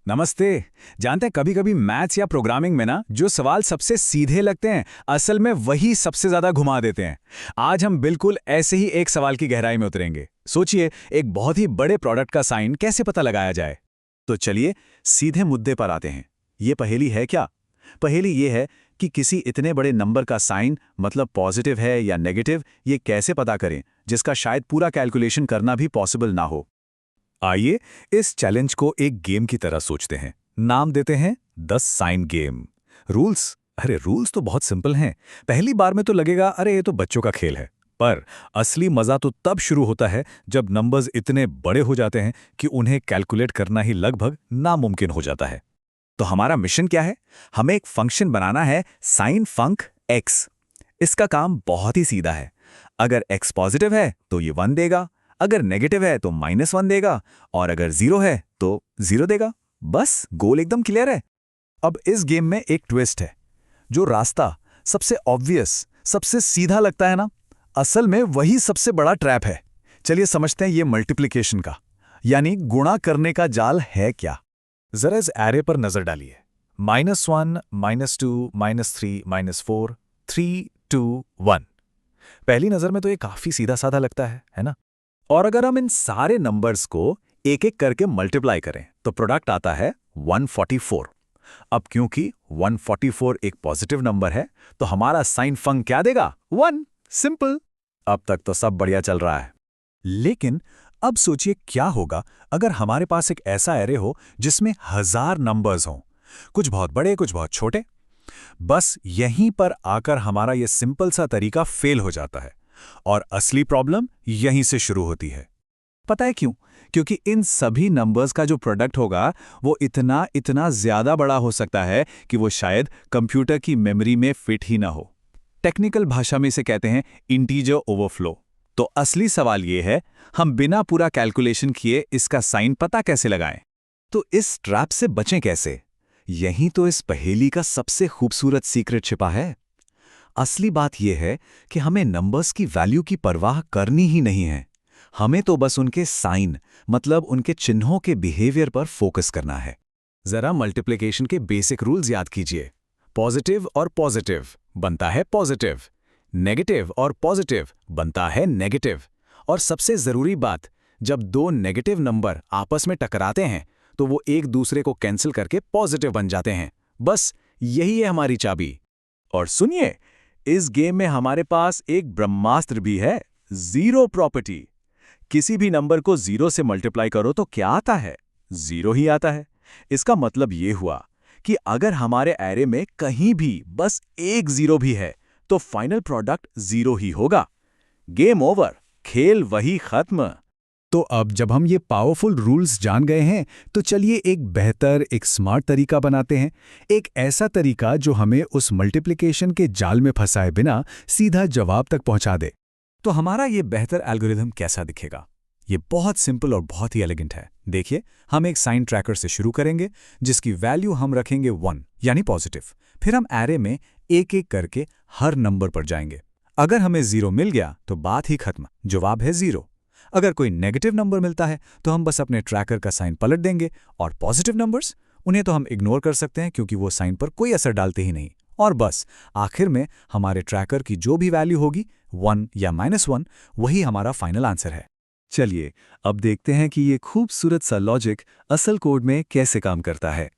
नमस्ते। जानते हैं कभी कभी मैथ्स या प्रोग्रामिंग में ना जो सवाल सबसे सीधे लगते हैं असल में वही सबसे ज्यादा घुमा देते हैं। आज हम बिल्कुल ऐसे ही एक सवाल की गहराई में उतरेंगे। सोचिए, एक बहुत ही बड़े प्रोडक्ट का साइन कैसे पता लगाया जाए। तो चलिए सीधे मुद्दे पर आते हैं। ये पहेली है क्या? पहेली ये है कि किसी इतने बड़े नंबर का साइन मतलब पॉजिटिव है या नेगेटिव, ये कैसे पता करें जिसका शायद पूरा कैलकुलेशन करना भी पॉसिबल ना हो। आइए इस चैलेंज को एक गेम की तरह सोचते हैं। नाम देते हैं द साइन गेम। रूल्स, अरे रूल्स तो बहुत सिंपल हैं। पहली बार में तो लगेगा अरे ये तो बच्चों का खेल है, पर असली मजा तो तब शुरू होता है जब नंबर्स इतने बड़े हो जाते हैं कि उन्हें कैलकुलेट करना ही लगभग नामुमकिन हो जाता है। तो हमारा मिशन क्या है? हमें एक फंक्शन बनाना है साइन फंक एक्स। इसका काम बहुत ही सीधा है। अगर एक्स पॉजिटिव है तो ये 1 देगा, अगर नेगेटिव है तो -1 देगा, और अगर 0 है तो 0 देगा। बस गोल एकदम क्लियर है। अब इस गेम में एक ट्विस्ट है। जो रास्ता सबसे ऑब्वियस, सबसे सीधा लगता है ना, असल में वही सबसे बड़ा ट्रैप है। चलिए समझते हैं ये मल्टीप्लिकेशन का, यानी गुणा करने का जाल है क्या। जरा इस एरे पर नजर डालिए। -1, -2, -3, -4, 3, 2, 1। पहली नजर में तो ये काफी सीधा साधा लगता है ना? और अगर हम इन सारे नंबर्स को एक एक करके मल्टीप्लाई करें तो प्रोडक्ट आता है 144। अब क्योंकि 144 एक पॉजिटिव नंबर है तो हमारा साइन फंक क्या देगा? 1। सिंपल। अब तक तो सब बढ़िया चल रहा है। लेकिन अब सोचिए क्या होगा अगर हमारे पास एक ऐसा एरे हो जिसमें 1000 नंबर्स हों, कुछ बहुत बड़े, कुछ बहुत छोटे। बस यहीं पर आकर हमारा ये सिंपल सा तरीका फेल हो जाता है और असली प्रॉब्लम यहीं से शुरू होती है। पता है क्यों? क्योंकि इन सभी नंबर्स का जो प्रोडक्ट होगा वो इतना इतना ज्यादा बड़ा हो सकता है कि वो शायद कंप्यूटर की मेमोरी में फिट ही ना हो। टेक्निकल भाषा में इसे कहते हैं इंटीजर ओवरफ्लो। तो असली सवाल ये है, हम बिना पूरा कैलकुलेशन किए इसका साइन पता कैसे लगाएं? तो इस ट्रैप से बचें कैसे? यही तो इस पहेली का सबसे खूबसूरत सीक्रेट छिपा है। असली बात यह है कि हमें नंबर्स की वैल्यू की परवाह करनी ही नहीं है। हमें तो बस उनके साइन मतलब उनके चिन्हों के बिहेवियर पर फोकस करना है। जरा मल्टीप्लिकेशन के बेसिक रूल्स याद कीजिए। पॉजिटिव और पॉजिटिव बनता है पॉजिटिव, नेगेटिव और पॉजिटिव बनता है नेगेटिव। और सबसे जरूरी बात, जब दो नेगेटिव नंबर आपस में टकराते हैं तो वो एक दूसरे को कैंसिल करके पॉजिटिव बन जाते हैं। बस यही है हमारी चाबी। और सुनिए, इस गेम में हमारे पास एक ब्रह्मास्त्र भी है, जीरो प्रॉपर्टी। किसी भी नंबर को 0 से मल्टीप्लाई करो तो क्या आता है? 0 ही आता है। इसका मतलब ये हुआ कि अगर हमारे एरे में कहीं भी बस एक 0 भी है तो फाइनल प्रोडक्ट 0 ही होगा। गेम ओवर, खेल वही खत्म। तो अब जब हम ये पावरफुल रूल्स जान गए हैं तो चलिए एक बेहतर, एक स्मार्ट तरीका बनाते हैं। एक ऐसा तरीका जो हमें उस मल्टीप्लिकेशन के जाल में फंसाए बिना सीधा जवाब तक पहुंचा दे। तो हमारा ये बेहतर एल्गोरिथम कैसा दिखेगा? ये बहुत सिंपल और बहुत ही एलिगेंट है। देखिए, हम एक साइन ट्रैकर से शुरू करेंगे जिसकी वैल्यू हम रखेंगे 1 यानी पॉजिटिव। फिर हम एरे में एक एक करके हर नंबर पर जाएंगे। अगर हमें 0 मिल गया तो बात ही खत्म, जवाब है 0। अगर कोई नेगेटिव नंबर मिलता है तो हम बस अपने ट्रैकर का साइन पलट देंगे, और पॉजिटिव नंबर्स उन्हें तो हम इग्नोर कर सकते हैं क्योंकि वो साइन पर कोई असर डालते ही नहीं। और बस आखिर में हमारे ट्रैकर की जो भी वैल्यू होगी 1 या -1, वही हमारा फाइनल आंसर है। चलिए अब देखते हैं कि ये खूबसूरत सा लॉजिक असल कोड में कैसे काम करता है।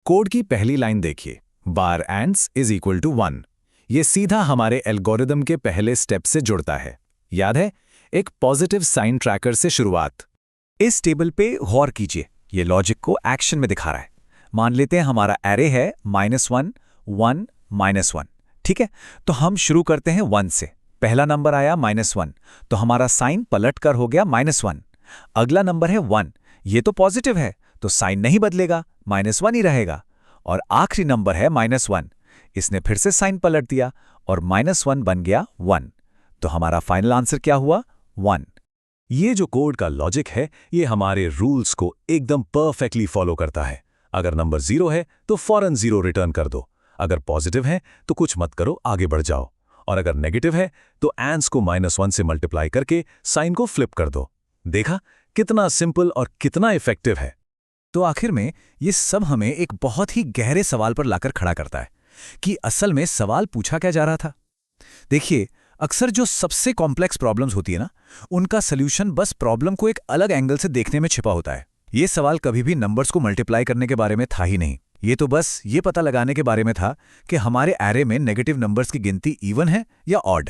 कोड की पहली लाइन देखिए, बार एंड्स इज इक्वल टू 1। ये सीधा हमारे एल्गोरिदम के पहले स्टेप से जुड़ता है। याद है, एक पॉजिटिव साइन ट्रैकर से शुरुआत। इस टेबल पे गौर कीजिए, ये लॉजिक को एक्शन में दिखा रहा है। मान लेते हैं हमारा एरे है -1, 1, -1। ठीक है, तो हम शुरू करते हैं 1 से। पहला नंबर आया -1, तो हमारा साइन पलट कर हो गया -1। अगला नंबर है 1, ये तो पॉजिटिव है तो साइन नहीं बदलेगा, -1 ही रहेगा। और आखिरी नंबर है -1, इसने फिर से साइन पलट दिया और -1 बन गया 1। तो हमारा फाइनल आंसर क्या हुआ? 1। ये जो कोड का लॉजिक है ये हमारे रूल्स को एकदम परफेक्टली फॉलो करता है। अगर नंबर 0 है तो फौरन 0 रिटर्न कर दो, अगर पॉजिटिव है तो कुछ मत करो, आगे बढ़ जाओ, और अगर नेगेटिव है तो एंड्स को -1 से मल्टीप्लाई करके साइन को फ्लिप कर दो। देखा कितना सिंपल और कितना इफेक्टिव है। तो आखिर में ये सब हमें एक बहुत ही गहरे सवाल पर लाकर खड़ा करता है कि असल में सवाल पूछा क्या जा रहा था। देखिए, अक्सर जो सबसे कॉम्प्लेक्स प्रॉब्लम्स होती है ना, उनका सल्यूशन बस प्रॉब्लम को एक अलग एंगल से देखने में छिपा होता है। ये सवाल कभी भी नंबर्स को मल्टीप्लाई करने के बारे में था ही नहीं। ये तो बस ये पता लगाने के बारे में था कि हमारे एरे में नेगेटिव नंबर्स की गिनती इवन है या ऑड।